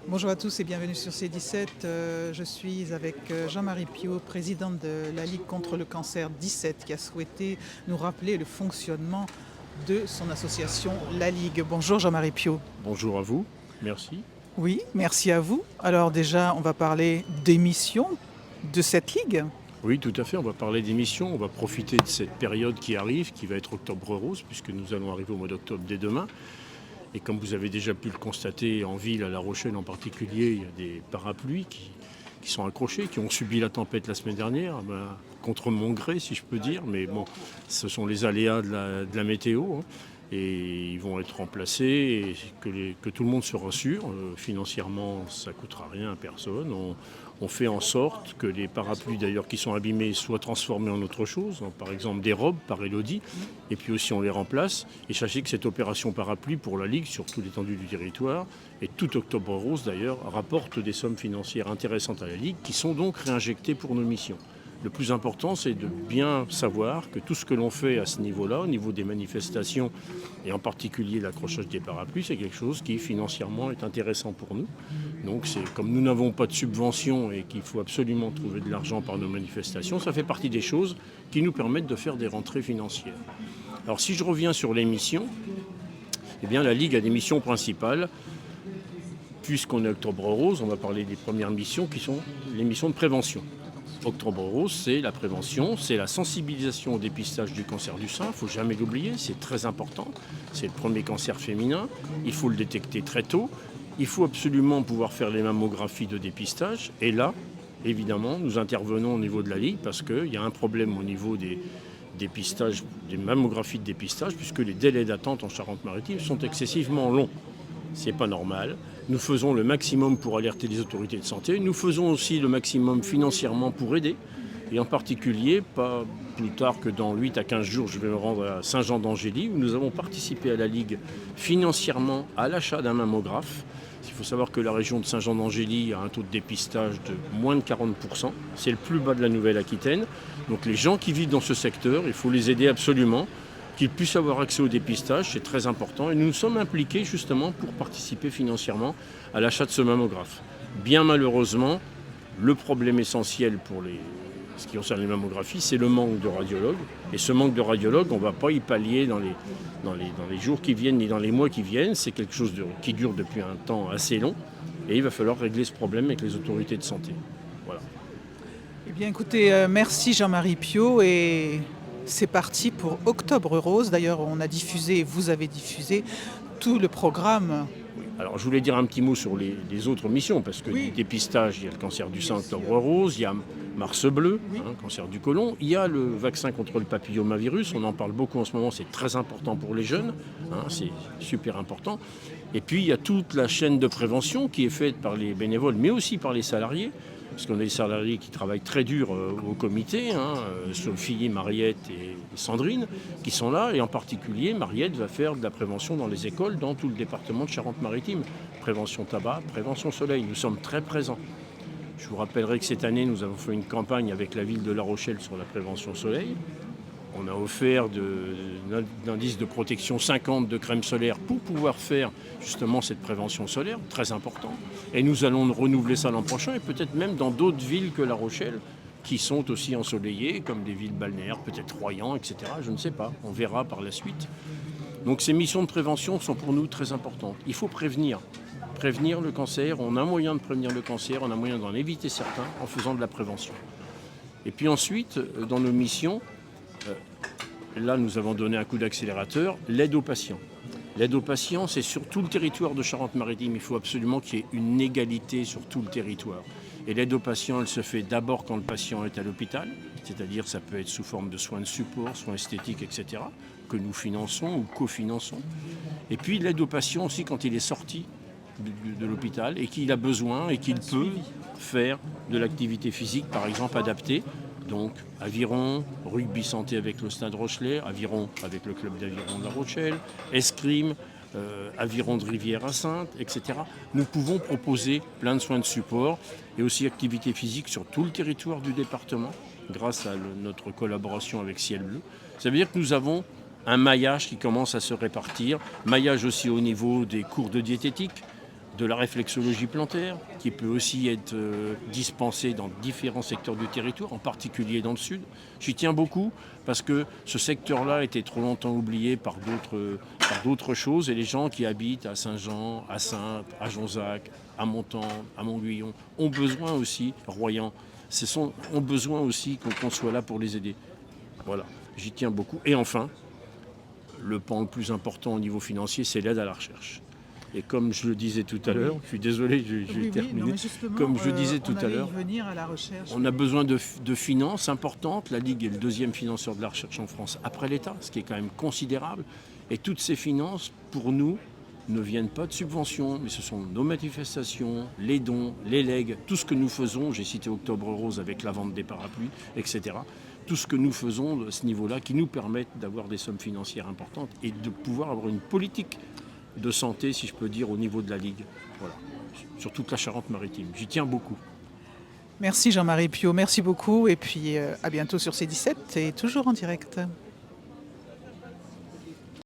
Bonjour à tous et bienvenue sur C17. Je suis avec Jean-Marie Piot, président de la Ligue contre le cancer 17, qui a souhaité nous rappeler le fonctionnement de son association La Ligue. Bonjour Jean-Marie Piot. Bonjour à vous, merci. Oui, merci à vous. Alors déjà, on va parler des missions de cette Ligue. Oui, tout à fait, on va parler d'émissions, on va profiter de cette période qui arrive, qui va être Octobre Rose, puisque nous allons arriver au mois d'octobre dès demain. Et comme vous avez déjà pu le constater en ville, à La Rochelle en particulier, il y a des parapluies qui sont accrochés, qui ont subi la tempête la semaine dernière, contre mon gré si je peux dire, mais bon, ce sont les aléas de la météo, hein, et ils vont être remplacés, et que tout le monde se rassure, financièrement ça ne coûtera rien à personne. On fait en sorte que les parapluies d'ailleurs qui sont abîmés soient transformés en autre chose, hein, par exemple des robes par Elodie, et puis aussi on les remplace. Et sachez que cette opération parapluie pour la Ligue sur toute l'étendue du territoire, et tout Octobre Rose d'ailleurs, rapporte des sommes financières intéressantes à la Ligue qui sont donc réinjectées pour nos missions. Le plus important, c'est de bien savoir que tout ce que l'on fait à ce niveau-là, au niveau des manifestations, et en particulier l'accrochage des parapluies, c'est quelque chose qui financièrement est intéressant pour nous. Donc comme nous n'avons pas de subvention et qu'il faut absolument trouver de l'argent par nos manifestations, ça fait partie des choses qui nous permettent de faire des rentrées financières. Alors si je reviens sur les missions, eh bien la Ligue a des missions principales. Puisqu'on est Octobre Rose, on va parler des premières missions qui sont les missions de prévention. Octobre Rose, c'est la prévention, c'est la sensibilisation au dépistage du cancer du sein. Il ne faut jamais l'oublier, c'est très important. C'est le premier cancer féminin. Il faut le détecter très tôt. Il faut absolument pouvoir faire les mammographies de dépistage. Et là, évidemment, nous intervenons au niveau de la Ligue parce qu'il y a un problème au niveau des dépistages, des mammographies de dépistage, puisque les délais d'attente en Charente-Maritime sont excessivement longs. C'est pas normal. Nous faisons le maximum pour alerter les autorités de santé. Nous faisons aussi le maximum financièrement pour aider. Et en particulier, pas plus tard que dans 8 à 15 jours, je vais me rendre à Saint-Jean-d'Angély, où nous avons participé à la Ligue financièrement à l'achat d'un mammographe. Il faut savoir que la région de Saint-Jean-d'Angély a un taux de dépistage de moins de 40%. C'est le plus bas de la Nouvelle-Aquitaine. Donc les gens qui vivent dans ce secteur, il faut les aider absolument. Qu'ils puissent avoir accès au dépistage, c'est très important. Et nous nous sommes impliqués justement pour participer financièrement à l'achat de ce mammographe. Bien malheureusement, le problème essentiel pour ce qui concerne les mammographies, c'est le manque de radiologues. Et ce manque de radiologues, on ne va pas y pallier dans les jours qui viennent ni dans les mois qui viennent. C'est quelque chose qui dure depuis un temps assez long. Et il va falloir régler ce problème avec les autorités de santé. Voilà. Eh bien écoutez, merci Jean-Marie Piot et c'est parti pour Octobre Rose. D'ailleurs, on a diffusé, vous avez diffusé tout le programme. Alors je voulais dire un petit mot sur les autres missions, parce que du dépistage, il y a le cancer du sein, Octobre Rose, il y a Mars Bleu, cancer du côlon, il y a le vaccin contre le papillomavirus, on en parle beaucoup en ce moment, c'est très important pour les jeunes, c'est super important. Et puis il y a toute la chaîne de prévention qui est faite par les bénévoles, mais aussi par les salariés, parce qu'on a des salariés qui travaillent très dur au comité, Sophie, Mariette et Sandrine, qui sont là. Et en particulier, Mariette va faire de la prévention dans les écoles, dans tout le département de Charente-Maritime. Prévention tabac, prévention soleil. Nous sommes très présents. Je vous rappellerai que cette année, nous avons fait une campagne avec la ville de La Rochelle sur la prévention soleil. On a offert d'indices de protection 50 de crème solaire pour pouvoir faire justement cette prévention solaire, très important. Et nous allons renouveler ça l'an prochain et peut-être même dans d'autres villes que La Rochelle qui sont aussi ensoleillées, comme des villes balnéaires, peut-être Royan, etc. Je ne sais pas, on verra par la suite. Donc ces missions de prévention sont pour nous très importantes. Il faut prévenir le cancer, on a moyen de prévenir le cancer, on a moyen d'en éviter certains en faisant de la prévention. Et puis ensuite, dans nos missions, là, nous avons donné un coup d'accélérateur, l'aide aux patients. L'aide aux patients, c'est sur tout le territoire de Charente-Maritime. Il faut absolument qu'il y ait une égalité sur tout le territoire. Et l'aide aux patients, elle se fait d'abord quand le patient est à l'hôpital, c'est-à-dire ça peut être sous forme de soins de support, soins esthétiques, etc., que nous finançons ou cofinançons. Et puis l'aide aux patients aussi quand il est sorti de l'hôpital et qu'il a besoin et qu'il peut faire de l'activité physique, par exemple, adaptée. Donc aviron, rugby santé avec le Stade Rochelet, aviron avec le club d'aviron de La Rochelle, escrime, aviron de Rivière à Sainte, etc. Nous pouvons proposer plein de soins de support et aussi activités physiques sur tout le territoire du département grâce à notre collaboration avec Ciel Bleu. Ça veut dire que nous avons un maillage qui commence à se répartir, maillage aussi au niveau des cours de diététique, de la réflexologie plantaire, qui peut aussi être dispensée dans différents secteurs du territoire, en particulier dans le sud. J'y tiens beaucoup parce que ce secteur-là a été trop longtemps oublié par d'autres choses, et les gens qui habitent à Saint-Jean, à Saintes, à Jonzac, à Montan, à Montguyon, ont besoin aussi, Royan, ont besoin aussi qu'on soit là pour les aider. Voilà, j'y tiens beaucoup. Et enfin, le pan le plus important au niveau financier, c'est l'aide à la recherche. Et comme je le disais tout à l'heure, je suis désolé, je vais terminer. Comme je disais tout à l'heure, on a besoin de finances importantes. La Ligue est le deuxième financeur de la recherche en France après l'État, ce qui est quand même considérable. Et toutes ces finances, pour nous, ne viennent pas de subventions, mais ce sont nos manifestations, les dons, les legs, tout ce que nous faisons. J'ai cité Octobre Rose avec la vente des parapluies, etc. Tout ce que nous faisons à ce niveau-là qui nous permettent d'avoir des sommes financières importantes et de pouvoir avoir une politique de santé, si je peux dire, au niveau de la Ligue. Voilà. Sur toute la Charente-Maritime. J'y tiens beaucoup. Merci Jean-Marie Piot, merci beaucoup et puis à bientôt sur C17 et toujours en direct.